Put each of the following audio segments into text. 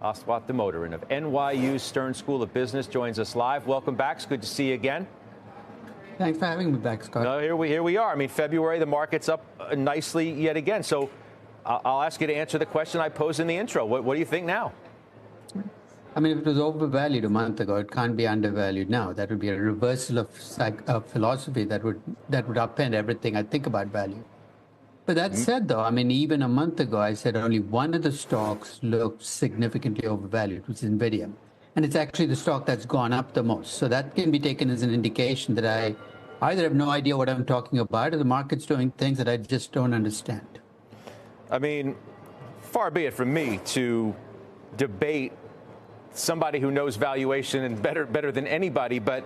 Aswat Damodaran of NYU Stern School of Business joins us live. Welcome back. It's good to see you again. Thanks for having me back, Scott. No, here we are. I mean, February, the market's up nicely yet again. So I'll ask you to answer the question I posed in the intro. What do you think now? I mean, if it was overvalued a month ago, it can't be undervalued now. That would be a reversal of philosophy that would upend everything I think about value. But that said, though, I mean, even a month ago, I said only one of the stocks looked significantly overvalued, which is NVIDIA. And it's actually the stock that's gone up the most. So that can be taken as an indication that I either have no idea what I'm talking about or the market's doing things that I just don't understand. I mean, far be it from me to debate somebody who knows valuation and better than anybody, but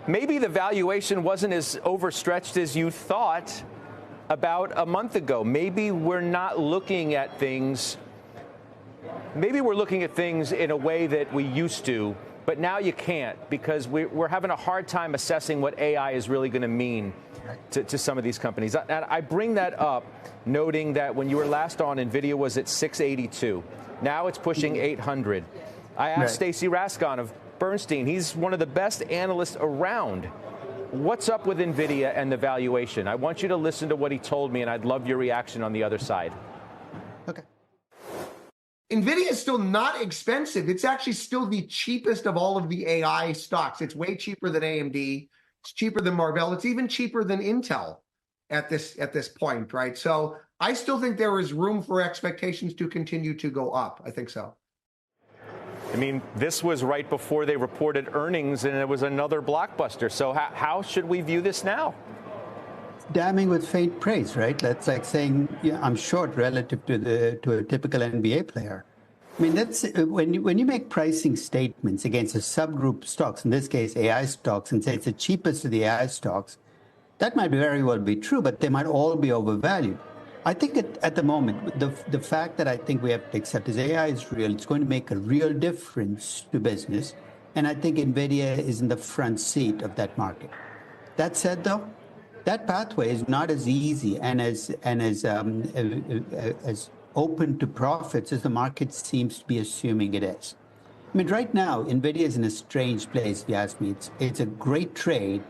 maybe the valuation wasn't as overstretched as you thought about a month ago. Maybe we're not looking at things, maybe we're looking at things in a way that we used to, but now you can't because we're having a hard time assessing what AI is really going to mean to some of these companies. And I bring that up noting that when you were last on, NVIDIA was at 682. Now it's pushing 800. I asked Stacy Rasgon of Bernstein, he's one of the best analysts around. What's up with NVIDIA and the valuation? I want you to listen to what he told me, and I'd love your reaction on the other side. Okay. NVIDIA is still not expensive. It's actually still the cheapest of all of the AI stocks. It's way cheaper than AMD. It's cheaper than Marvell. It's even cheaper than Intel at this point, right? So I still think there is room for expectations to continue to go up. I think so. I mean, this was right before they reported earnings, and it was another blockbuster. So how should we view this now? Damning with faint praise, right? That's like saying, yeah, I'm short relative to a typical NBA player. I mean, that's when you make pricing statements against a subgroup of stocks, in this case AI stocks, and say it's the cheapest of the AI stocks, that might very well be true, but they might all be overvalued. I think at the moment, the fact that I think we have to accept is AI is real. It's going to make a real difference to business. And I think NVIDIA is in the front seat of that market. That said, though, that pathway is not as easy and as open to profits as the market seems to be assuming it is. I mean, right now, NVIDIA is in a strange place, if you ask me. It's a great trade,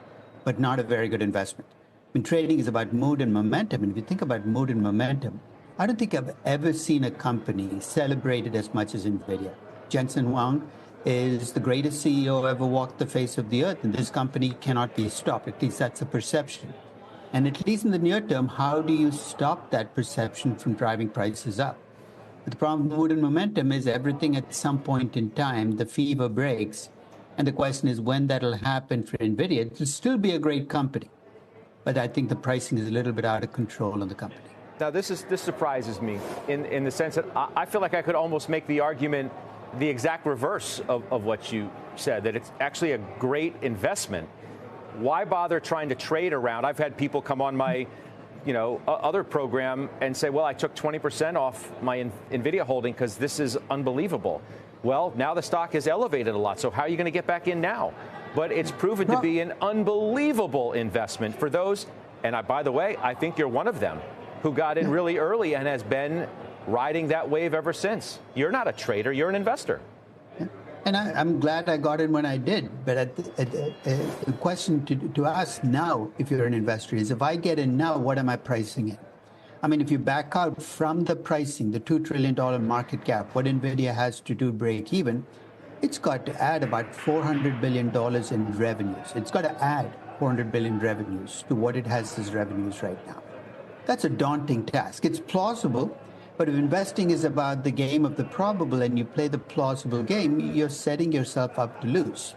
but not a very good investment. I mean, trading is about mood and momentum. And if you think about mood and momentum, I don't think I've ever seen a company celebrated as much as NVIDIA. Jensen Huang is the greatest CEO ever walked the face of the earth, and this company cannot be stopped. At least that's a perception. And at least in the near term, how do you stop that perception from driving prices up? But the problem with mood and momentum is everything at some point in time, the fever breaks. And the question is when that'll happen for NVIDIA. It'll still be a great company. But I think the pricing is a little bit out of control on the company. Now, this surprises me in the sense that I feel like I could almost make the argument the exact reverse of what you said, that it's actually a great investment. Why bother trying to trade around? I've had people come on my other program and say, well, I took 20% off my NVIDIA holding because this is unbelievable. Well, now the stock has elevated a lot. So how are you going to get back in now? But it's proven to be an unbelievable investment for those. And by the way, I think you're one of them who got in really early and has been riding that wave ever since. You're not a trader. You're an investor. And I'm glad I got in when I did. But the question to ask now, if you're an investor, is if I get in now, what am I pricing in? I mean, if you back out from the pricing, the $2 trillion market cap, what NVIDIA has to do break even, it's got to add about $400 billion in revenues. It's got to add $400 billion revenues to what it has as revenues right now. That's a daunting task. It's plausible, but if investing is about the game of the probable and you play the plausible game, you're setting yourself up to lose.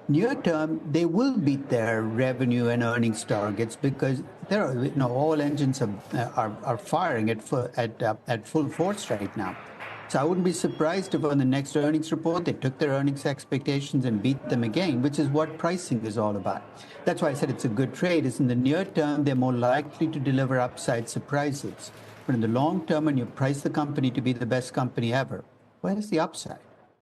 Near term, they will beat their revenue and earnings targets because all engines are firing at full force right now. So I wouldn't be surprised if on the next earnings report, they took their earnings expectations and beat them again, which is what pricing is all about. That's why I said it's a good trade. Is in the near term, they're more likely to deliver upside surprises. But in the long term, when you price the company to be the best company ever, where is the upside?